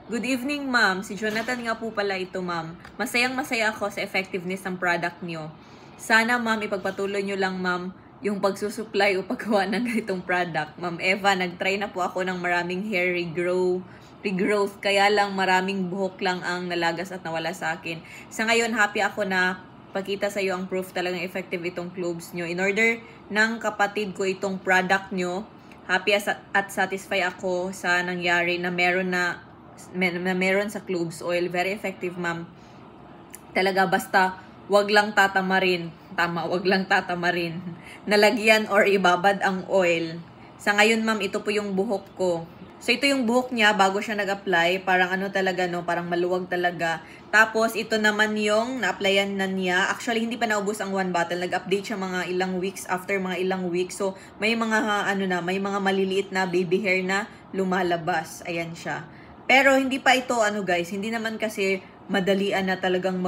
Good evening, ma'am. Si Jonathan nga po pala ito, ma'am. Masayang-masaya ako sa effectiveness ng product nyo. Sana, ma'am, ipagpatuloy nyo lang, ma'am, yung pagsusupply o paggawa ng ganitong product. Ma'am Eva, nag-try na po ako ng maraming hair regrowth, kaya lang maraming buhok lang ang nalagas at nawala sa akin. Sa ngayon, happy ako na pakita sa iyo ang proof talagang effective itong cloves nyo. In order ng kapatid ko itong product nyo, happy at satisfy ako sa nangyari na meron sa cloves oil. Very effective, ma'am. Talaga, basta wag lang tatamarin. Tama, wag lang tatamarin. Nalagyan or ibabad ang oil. Sa ngayon, ma'am, ito po yung buhok ko. So, ito yung buhok niya bago siya nag-apply. Parang ano talaga, no? Parang maluwag talaga. Tapos, ito naman yung na-applyan na niya. Actually, hindi pa naubos ang one bottle. Nag-update siya mga ilang weeks after mga ilang weeks. So, may mga, may mga maliliit na baby hair na lumalabas. Ayan siya. Pero hindi pa ito, guys, hindi naman kasi madalian na talagang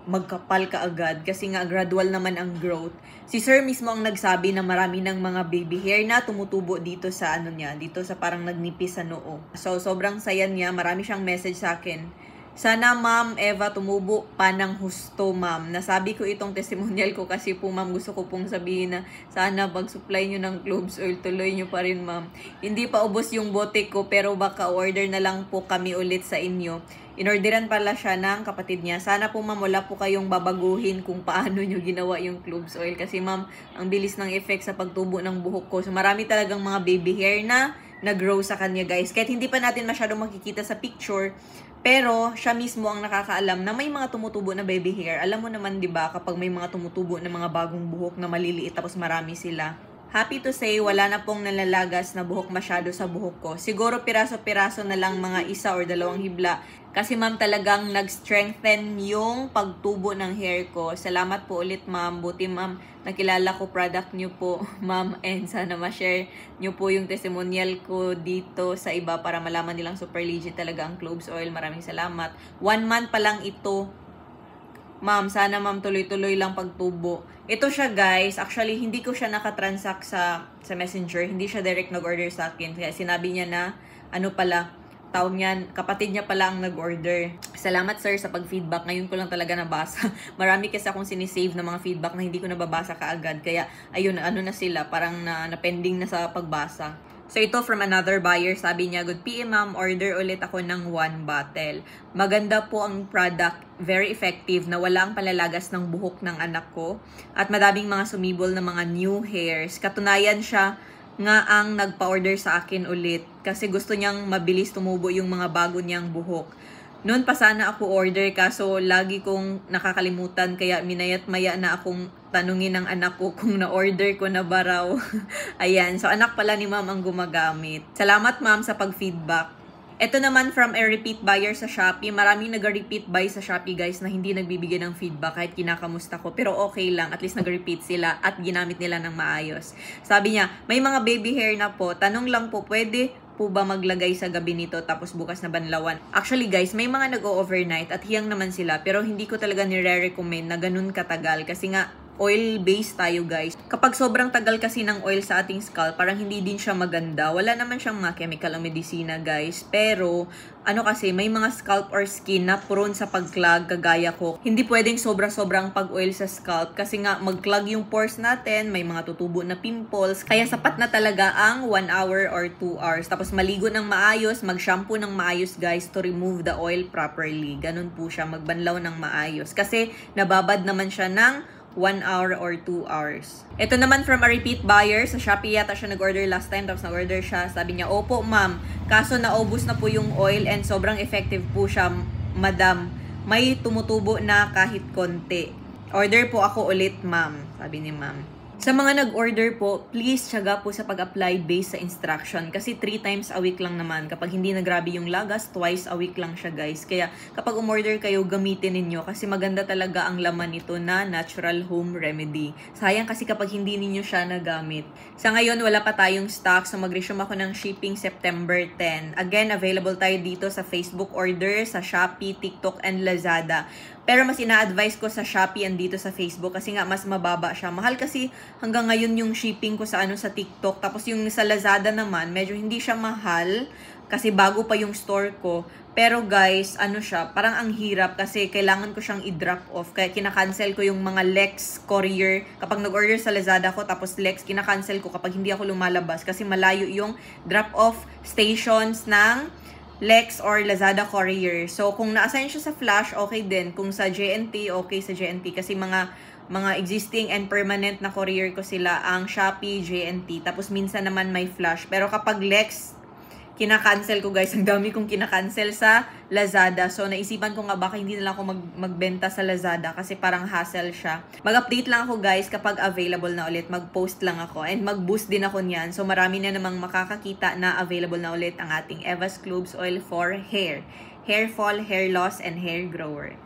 magkapal ka agad kasi nga gradual naman ang growth. Si sir mismo ang nagsabi na marami ng mga baby hair na tumutubo dito sa dito sa parang nagnipis sa noo. So, sobrang saya niya. Marami siyang message sa akin. Sana, Ma'am Eva, tumubo pa ng husto, ma'am. Nasabi ko itong testimonial ko kasi po, ma'am, gusto ko pong sabihin na sana pag-supply nyo ng cloves oil, tuloy nyo pa rin, ma'am. Hindi pa ubos yung bote ko, pero baka order na lang po kami ulit sa inyo. Inorderan pala siya ng kapatid niya. Sana po, ma'am, wala po kayong babaguhin kung paano nyo ginawa yung cloves oil. Kasi, ma'am, ang bilis ng effect sa pagtubo ng buhok ko. So, marami talagang mga baby hair na nag-grow sa kanya, guys. Kahit hindi pa natin masyadong makikita sa picture, pero siya mismo ang nakakaalam na may mga tumutubo na baby hair. Alam mo naman, 'di ba, kapag may mga tumutubo na mga bagong buhok na maliliit tapos marami sila. Happy to say, wala na pong nalalagas na buhok masyado sa buhok ko. Siguro piraso-piraso na lang mga isa or dalawang hibla. Kasi, ma'am, talagang nag-strengthen yung pagtubo ng hair ko. Salamat po ulit, ma'am. Buti, ma'am, nakilala ko product nyo po, ma'am. And sana ma-share nyo po yung testimonial ko dito sa iba para malaman nilang super legit talaga ang cloves oil. Maraming salamat. 1 month pa lang ito. Ma'am, sana, ma'am, tuloy-tuloy lang pagtubo. Ito siya, guys. Actually, hindi ko siya nakatransact sa Messenger. Hindi siya direct nag-order sa akin. Kaya sinabi niya na, tawag niyan, kapatid niya pala ang nag-order. Salamat, sir, sa pag-feedback. Ngayon ko lang talaga nabasa. Marami kasi akong sinisave na mga feedback na hindi ko nababasa kaagad. Kaya, ayun, na sila, parang na-pending na sa pagbasa. So, ito from another buyer. Sabi niya, good PM, ma'am, order ulit ako ng 1 bottle. Maganda po ang product. Very effective na wala ang palalagas ng buhok ng anak ko. At madaming mga sumibol na mga new hairs. Katunayan siya nga ang nagpa-order sa akin ulit kasi gusto niyang mabilis tumubo yung mga bago niyang buhok. Noon pa sana ako order kaso lagi kong nakakalimutan kaya minayat-maya na akong tanungin ng anak ko kung na-order ko na ba raw. Ayan, so anak pala ni ma'am ang gumagamit. Salamat, ma'am, sa pag-feedback. Ito naman from a repeat buyer sa Shopee. Maraming nag-repeat buy sa Shopee, guys, na hindi nagbibigay ng feedback kahit kinakamusta ko. Pero okay lang, at least nag-repeat sila at ginamit nila ng maayos. Sabi niya, may mga baby hair na po. Tanong lang po, pwede po ba maglagay sa gabi nito tapos bukas na banlawan? Actually, guys, may mga nag-overnight at hiyang naman sila. Pero hindi ko talaga nire-recommend na ganun katagal kasi nga, oil-based tayo, guys. Kapag sobrang tagal kasi ng oil sa ating scalp, parang hindi din siya maganda. Wala naman siyang mga chemical o medisina, guys. Pero, kasi, may mga scalp or skin na prone sa pag-clog, kagaya ko. Hindi pwedeng sobra-sobrang pag-oil sa scalp kasi nga, mag-clog yung pores natin, may mga tutubo na pimples. Kaya sapat na talaga ang 1 hour or 2 hours. Tapos, maligo ng maayos, mag-shampoo ng maayos, guys, to remove the oil properly. Ganun po siya, magbanlaw ng maayos. Kasi, nababad naman siya ng 1 hour or 2 hours. Ito naman from a repeat buyer. Sa Shopee yata siya nag-order last time. Tapos nag-order siya. Sabi niya, opo, ma'am. Kaso naubos na po yung oil and sobrang effective po siya, madam. May tumutubo na kahit konti. Order po ako ulit, ma'am. Sabi ni ma'am. Sa mga nag-order po, please tiyaga po sa pag-apply based sa instruction. Kasi 3 times a week lang naman. Kapag hindi na grabe yung lagas, twice a week lang siya, guys. Kaya kapag umorder kayo, gamitin ninyo. Kasi maganda talaga ang laman nito na natural home remedy. Sayang kasi kapag hindi ninyo siya nagamit. Sa ngayon, wala pa tayong stock. So mag-resume ako ng shipping September 10. Again, available tayo dito sa Facebook order, sa Shopee, TikTok, and Lazada. Pero mas ina-advise ko sa Shopee and dito sa Facebook kasi nga mas mababa siya. Mahal kasi hanggang ngayon yung shipping ko sa sa TikTok. Tapos yung sa Lazada naman, medyo hindi siya mahal. kasi bago pa yung store ko. Pero guys, ano siya, parang ang hirap kasi kailangan ko siyang i-drop off. Kaya kinakancel ko yung mga Lex courier. Kapag nag-order sa Lazada ko tapos Lex, kinakancel ko kapag hindi ako lumalabas. Kasi malayo yung drop-off stations ng Lex or Lazada courier. So, kung na-assign siya sa Flash, okay din. Kung sa JNT, okay sa JNT. Kasi mga existing and permanent na courier ko sila ang Shopee, JNT. Tapos minsan naman may Flash. Pero kapag Lex, kinakancel ko guys. Ang dami kong kinakancel sa Lazada. So, naisipan ko nga baka hindi na lang ako magbenta sa Lazada kasi parang hassle siya. Mag-update lang ako guys kapag available na ulit. Mag-post lang ako and mag-boost din ako niyan. So, marami na namang makakakita na available na ulit ang ating Eva's Cloves Oil for Hair. Hair fall, hair loss, and hair grower.